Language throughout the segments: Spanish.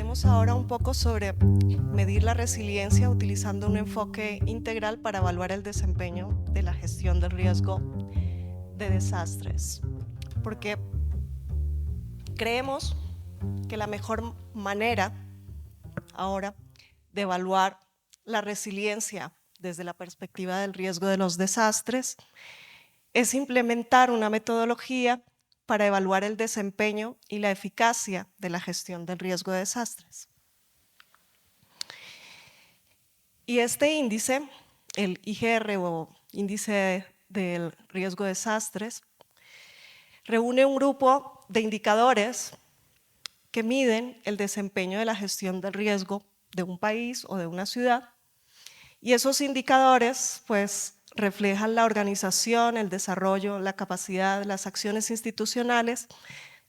Hablaremos ahora un poco sobre medir la resiliencia utilizando un enfoque integral para evaluar el desempeño de la gestión del riesgo de desastres. Porque creemos que la mejor manera ahora de evaluar la resiliencia desde la perspectiva del riesgo de los desastres es implementar una metodología para evaluar el desempeño y la eficacia de la gestión del riesgo de desastres. Y este índice, el IGR o índice del riesgo de desastres, reúne un grupo de indicadores que miden el desempeño de la gestión del riesgo de un país o de una ciudad, y esos indicadores pues reflejan la organización, el desarrollo, la capacidad, las acciones institucionales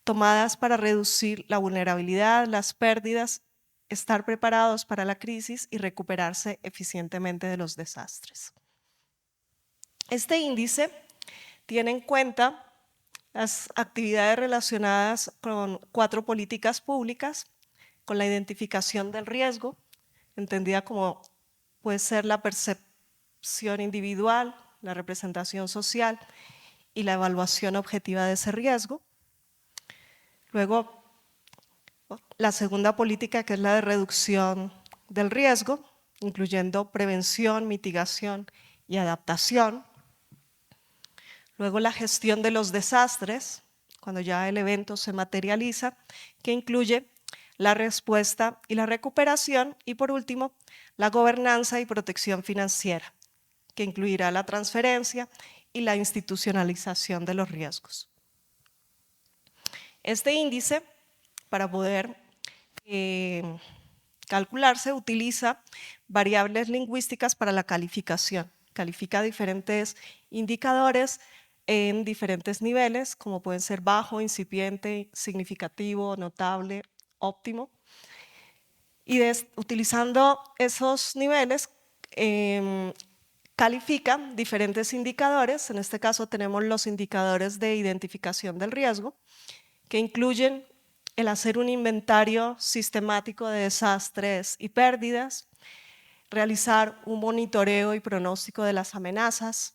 tomadas para reducir la vulnerabilidad, las pérdidas, estar preparados para la crisis y recuperarse eficientemente de los desastres. Este índice tiene en cuenta las actividades relacionadas con 4 políticas públicas, con la identificación del riesgo, entendida como puede ser la percepción individual, la representación social y la evaluación objetiva de ese riesgo. Luego, la segunda política, que es la de reducción del riesgo, incluyendo prevención, mitigación y adaptación. Luego, la gestión de los desastres, cuando ya el evento se materializa, que incluye la respuesta y la recuperación. Y por último, la gobernanza y protección financiera, que incluirá la transferencia y la institucionalización de los riesgos. Este índice, para poder calcularse, utiliza variables lingüísticas para la calificación. Califica diferentes indicadores en diferentes niveles, como pueden ser bajo, incipiente, significativo, notable, óptimo. Y utilizando esos niveles, califica diferentes indicadores. En este caso tenemos los indicadores de identificación del riesgo, que incluyen el hacer un inventario sistemático de desastres y pérdidas, realizar un monitoreo y pronóstico de las amenazas,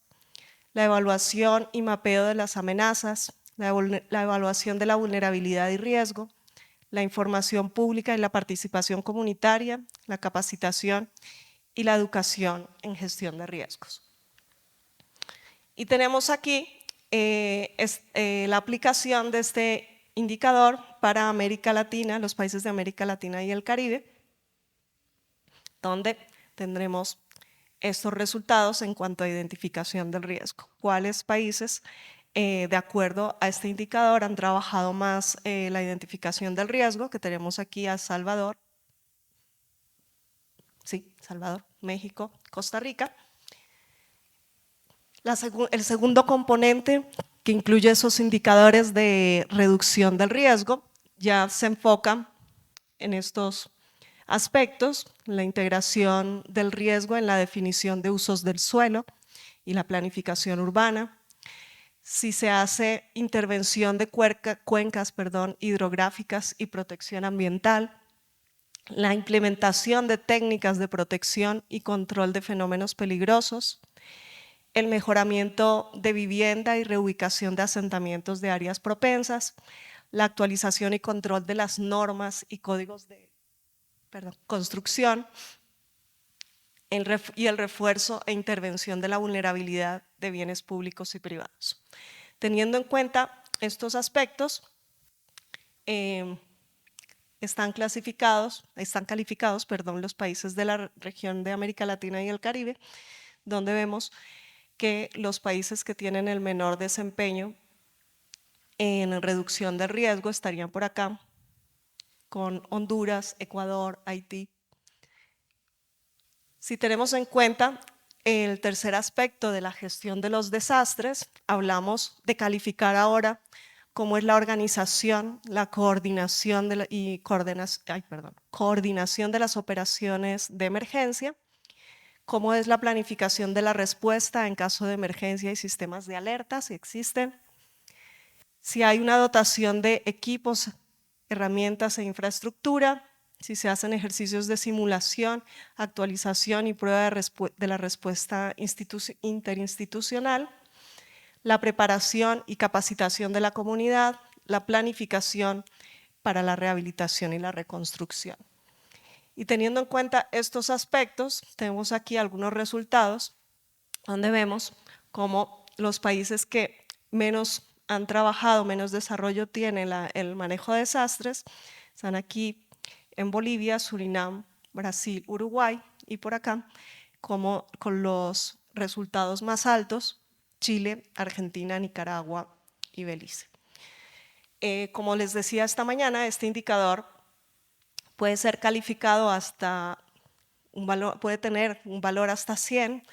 la evaluación y mapeo de las amenazas, la evaluación de la vulnerabilidad y riesgo, la información pública y la participación comunitaria, la capacitación y la educación en gestión de riesgos. Y tenemos aquí la aplicación de este indicador para América Latina, los países de América Latina y el Caribe, donde tendremos estos resultados en cuanto a identificación del riesgo. ¿Cuáles países, de acuerdo a este indicador, han trabajado más la identificación del riesgo? Que tenemos aquí a Salvador, sí, Salvador, México, Costa Rica. El segundo componente, que incluye esos indicadores de reducción del riesgo, ya se enfoca en estos aspectos: la integración del riesgo en la definición de usos del suelo y la planificación urbana, si se hace intervención de cuencas hidrográficas y protección ambiental, la implementación de técnicas de protección y control de fenómenos peligrosos, el mejoramiento de vivienda y reubicación de asentamientos de áreas propensas, la actualización y control de las normas y códigos de construcción, y el refuerzo e intervención de la vulnerabilidad de bienes públicos y privados. Teniendo en cuenta estos aspectos, están calificados los países de la región de América Latina y el Caribe, donde vemos que los países que tienen el menor desempeño en reducción del riesgo estarían por acá, con Honduras, Ecuador, Haití. Si tenemos en cuenta el tercer aspecto de la gestión de los desastres, hablamos de calificar ahora cómo es la organización, la coordinación coordinación de las operaciones de emergencia, cómo es la planificación de la respuesta en caso de emergencia y sistemas de alerta, si existen, si hay una dotación de equipos, herramientas e infraestructura, si se hacen ejercicios de simulación, actualización y prueba de la respuesta interinstitucional, la preparación y capacitación de la comunidad, la planificación para la rehabilitación y la reconstrucción. Y teniendo en cuenta estos aspectos, tenemos aquí algunos resultados donde vemos cómo los países que menos han trabajado, menos desarrollo tienen el manejo de desastres, están aquí en Bolivia, Surinam, Brasil, Uruguay, y por acá, como con los resultados más altos, Chile, Argentina, Nicaragua y Belice. Como les decía esta mañana, este indicador puede ser calificado hasta puede tener un valor hasta 100,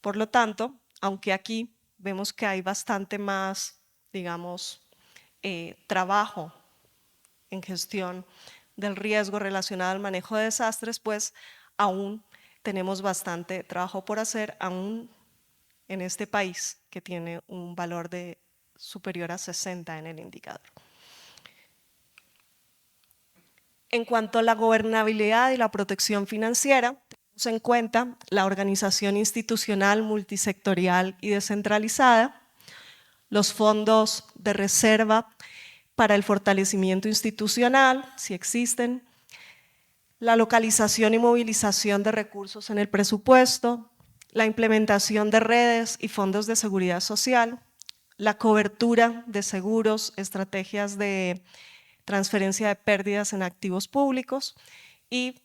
por lo tanto, aunque aquí vemos que hay bastante más, digamos, trabajo en gestión del riesgo relacionado al manejo de desastres, pues aún tenemos bastante trabajo por hacer, aún en este país que tiene un valor superior a 60 en el indicador. En cuanto a la gobernabilidad y la protección financiera, tenemos en cuenta la organización institucional multisectorial y descentralizada, los fondos de reserva para el fortalecimiento institucional, si existen, la localización y movilización de recursos en el presupuesto, la implementación de redes y fondos de seguridad social, la cobertura de seguros, estrategias de transferencia de pérdidas en activos públicos y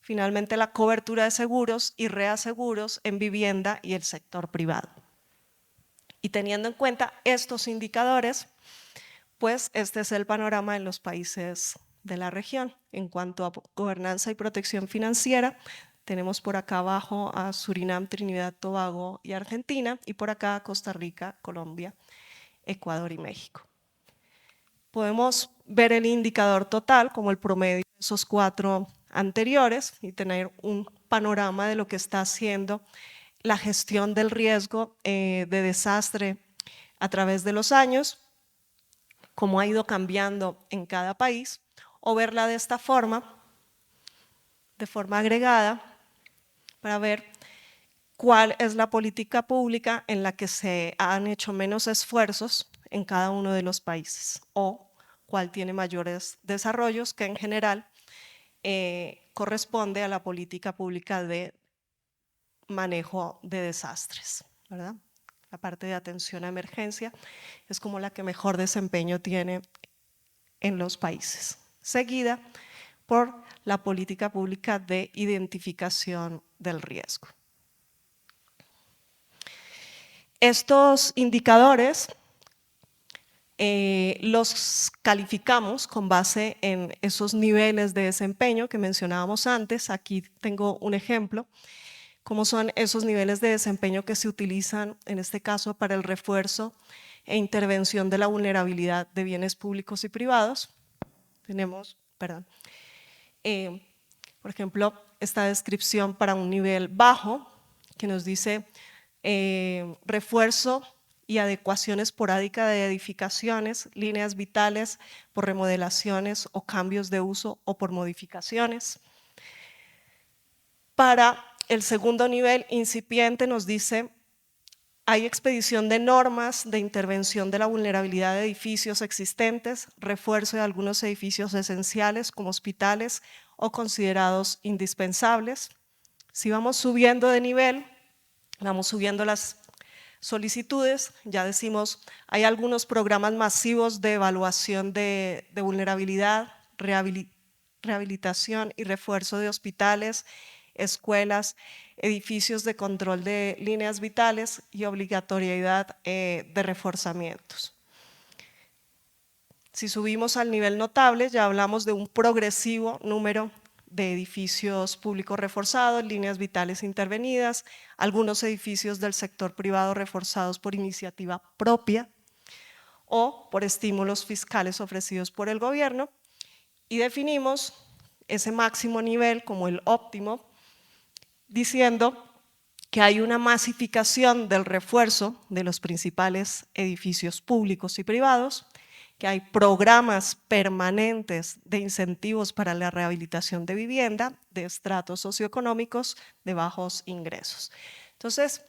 finalmente la cobertura de seguros y reaseguros en vivienda y el sector privado. Y teniendo en cuenta estos indicadores, pues este es el panorama en los países de la región. En cuanto a gobernanza y protección financiera, tenemos por acá abajo a Surinam, Trinidad, Tobago y Argentina, y por acá Costa Rica, Colombia, Ecuador y México. Podemos ver el indicador total como el promedio de esos 4 anteriores y tener un panorama de lo que está haciendo la gestión del riesgo de desastre a través de los años, cómo ha ido cambiando en cada país, o verla de esta forma, de forma agregada, para ver cuál es la política pública en la que se han hecho menos esfuerzos en cada uno de los países, o cuál tiene mayores desarrollos, que en general corresponde a la política pública de manejo de desastres, ¿verdad? La parte de atención a emergencia es como la que mejor desempeño tiene en los países, seguida por la política pública de identificación del riesgo. Estos indicadores los calificamos con base en esos niveles de desempeño que mencionábamos antes. Aquí tengo un ejemplo, cómo son esos niveles de desempeño que se utilizan en este caso para el refuerzo e intervención de la vulnerabilidad de bienes públicos y privados. Tenemos, por ejemplo, esta descripción para un nivel bajo que nos dice refuerzo y adecuación esporádica de edificaciones, líneas vitales por remodelaciones o cambios de uso o por modificaciones. Para el segundo nivel incipiente nos dice hay expedición de normas de intervención de la vulnerabilidad de edificios existentes, refuerzo de algunos edificios esenciales como hospitales o considerados indispensables. Si vamos subiendo de nivel, vamos subiendo las solicitudes, ya decimos, hay algunos programas masivos de evaluación de vulnerabilidad, rehabilitación y refuerzo de hospitales, escuelas, edificios de control de líneas vitales y obligatoriedad de reforzamientos. Si subimos al nivel notable, ya hablamos de un progresivo número de edificios públicos reforzados, líneas vitales intervenidas, algunos edificios del sector privado reforzados por iniciativa propia o por estímulos fiscales ofrecidos por el gobierno, y definimos ese máximo nivel como el óptimo, diciendo que hay una masificación del refuerzo de los principales edificios públicos y privados que hay programas permanentes de incentivos para la rehabilitación de vivienda de estratos socioeconómicos de bajos ingresos. Entonces,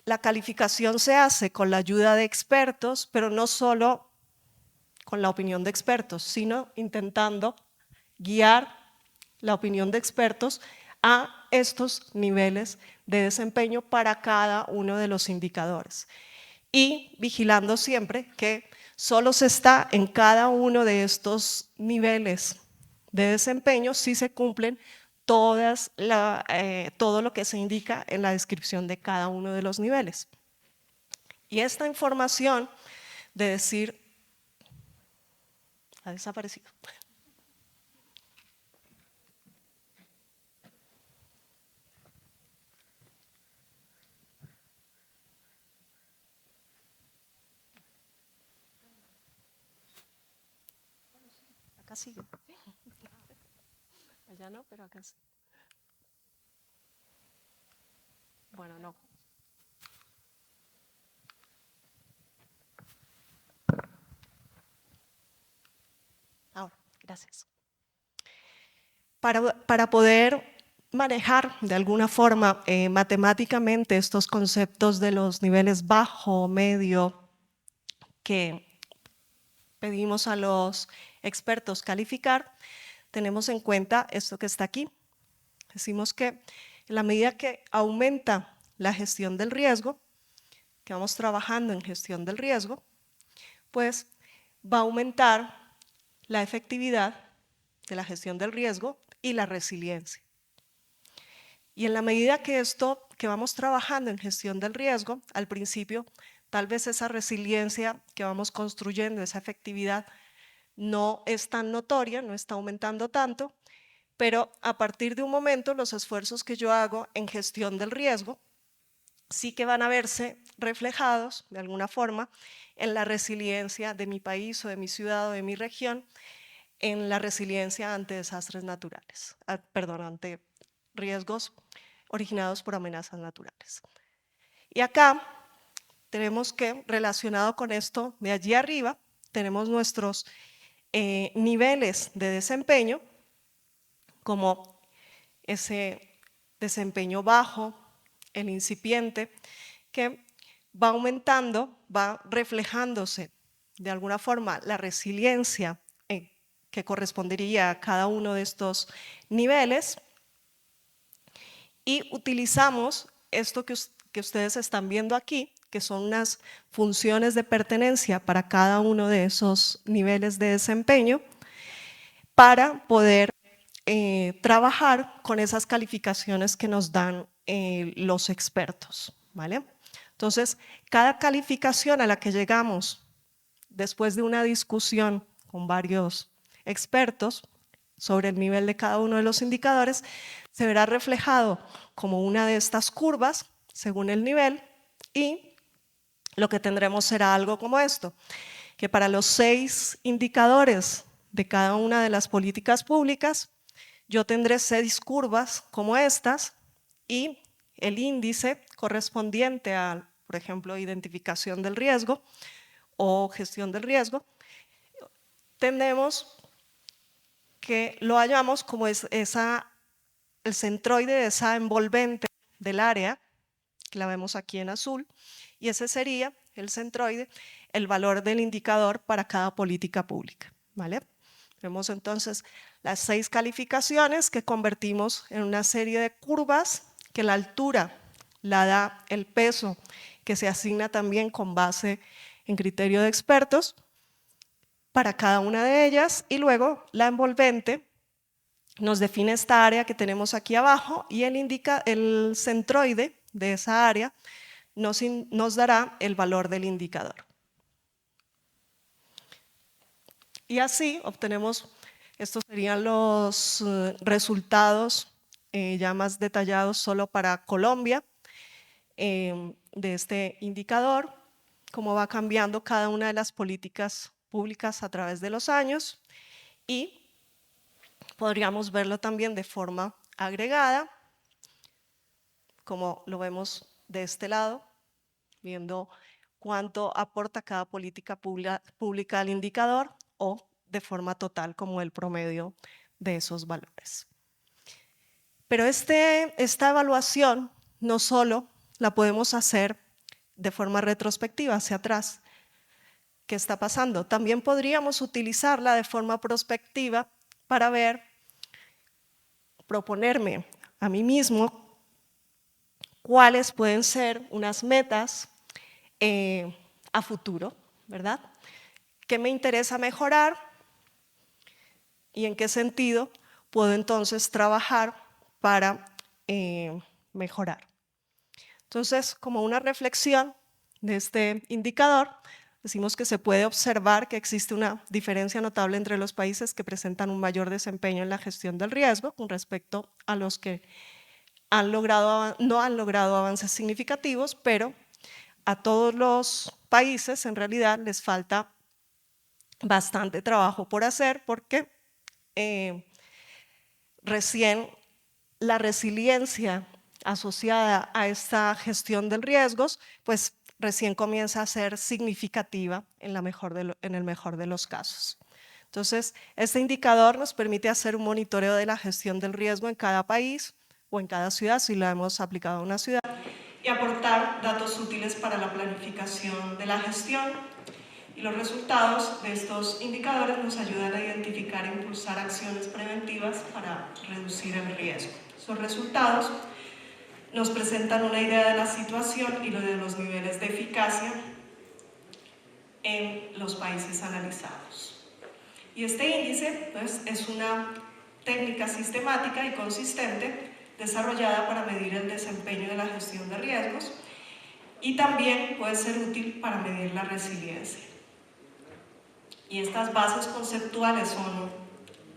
la calificación se hace con la ayuda de expertos, pero no solo con la opinión de expertos, sino intentando guiar la opinión de expertos a estos niveles de desempeño para cada uno de los indicadores. Y vigilando siempre que solo se está en cada uno de estos niveles de desempeño si se cumplen todo lo que se indica en la descripción de cada uno de los niveles. Y esta información de decir, ha desaparecido. Acá sigue. Allá no, pero acá sí. Bueno, no. Ahora, gracias. Para poder manejar de alguna forma matemáticamente estos conceptos de los niveles bajo, medio, que pedimos a los expertos calificar, tenemos en cuenta esto que está aquí. Decimos que en la medida que aumenta la gestión del riesgo, que vamos trabajando en gestión del riesgo, pues va a aumentar la efectividad de la gestión del riesgo y la resiliencia. Y en la medida que vamos trabajando en gestión del riesgo, al principio, tal vez esa resiliencia que vamos construyendo, esa efectividad, no es tan notoria, no está aumentando tanto, pero a partir de un momento los esfuerzos que yo hago en gestión del riesgo sí que van a verse reflejados de alguna forma en la resiliencia de mi país o de mi ciudad o de mi región, en la resiliencia ante desastres naturales, ante riesgos originados por amenazas naturales. Y acá tenemos que, relacionado con esto de allí arriba, tenemos nuestros niveles de desempeño, como ese desempeño bajo, el incipiente, que va aumentando, va reflejándose de alguna forma la resiliencia que correspondería a cada uno de estos niveles, y utilizamos esto que ustedes están viendo aquí, que son unas funciones de pertenencia para cada uno de esos niveles de desempeño, para poder trabajar con esas calificaciones que nos dan los expertos, ¿vale? Entonces, cada calificación a la que llegamos después de una discusión con varios expertos sobre el nivel de cada uno de los indicadores, se verá reflejado como una de estas curvas según el nivel, y lo que tendremos será algo como esto, que para los 6 indicadores de cada una de las políticas públicas, yo tendré 6 curvas como estas, y el índice correspondiente a, por ejemplo, identificación del riesgo o gestión del riesgo, tenemos que lo hallamos como el centroide de esa envolvente del área, que la vemos aquí en azul, y ese sería el centroide, el valor del indicador para cada política pública, ¿vale? Tenemos entonces las 6 calificaciones que convertimos en una serie de curvas, que la altura la da el peso, que se asigna también con base en criterio de expertos para cada una de ellas, y luego la envolvente nos define esta área que tenemos aquí abajo, y el centroide de esa área nos dará el valor del indicador. Y así obtenemos, estos serían los resultados ya más detallados solo para Colombia, de este indicador, cómo va cambiando cada una de las políticas públicas a través de los años, y podríamos verlo también de forma agregada, como lo vemos de este lado, viendo cuánto aporta cada política pública al indicador o de forma total como el promedio de esos valores. Pero esta evaluación no solo la podemos hacer de forma retrospectiva hacia atrás. ¿Qué está pasando? También podríamos utilizarla de forma prospectiva para proponerme a mí mismo cuáles pueden ser unas metas a futuro, ¿verdad? ¿Qué me interesa mejorar? ¿Y en qué sentido puedo entonces trabajar para mejorar? Entonces, como una reflexión de este indicador, decimos que se puede observar que existe una diferencia notable entre los países que presentan un mayor desempeño en la gestión del riesgo con respecto a los que no han logrado avances significativos, pero a todos los países en realidad les falta bastante trabajo por hacer porque recién la resiliencia asociada a esta gestión del riesgos, pues recién comienza a ser significativa en el mejor de los casos. Entonces, este indicador nos permite hacer un monitoreo de la gestión del riesgo en cada país o en cada ciudad, si lo hemos aplicado a una ciudad, y aportar datos útiles para la planificación de la gestión. Y los resultados de estos indicadores nos ayudan a identificar e impulsar acciones preventivas para reducir el riesgo. Esos resultados nos presentan una idea de la situación y de los niveles de eficacia en los países analizados. Y este índice pues, es una técnica sistemática y consistente desarrollada para medir el desempeño de la gestión de riesgos y también puede ser útil para medir la resiliencia. Y estas bases conceptuales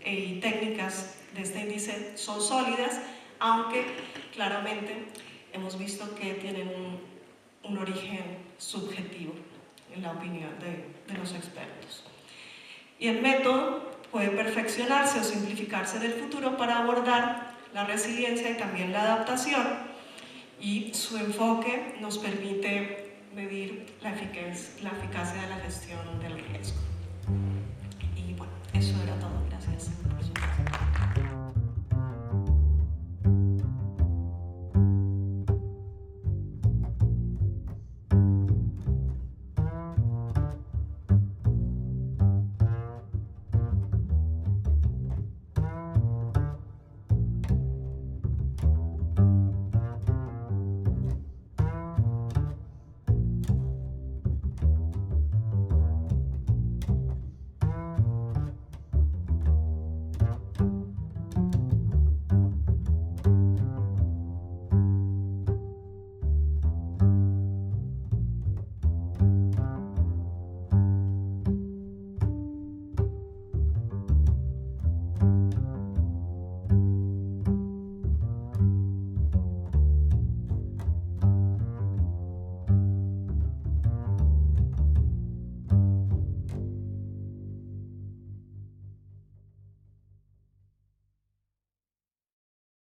y técnicas de este índice son sólidas, aunque claramente hemos visto que tienen un origen subjetivo en la opinión de los expertos. Y el método puede perfeccionarse o simplificarse en el futuro para abordar la resiliencia y también la adaptación, y su enfoque nos permite medir la eficacia de la gestión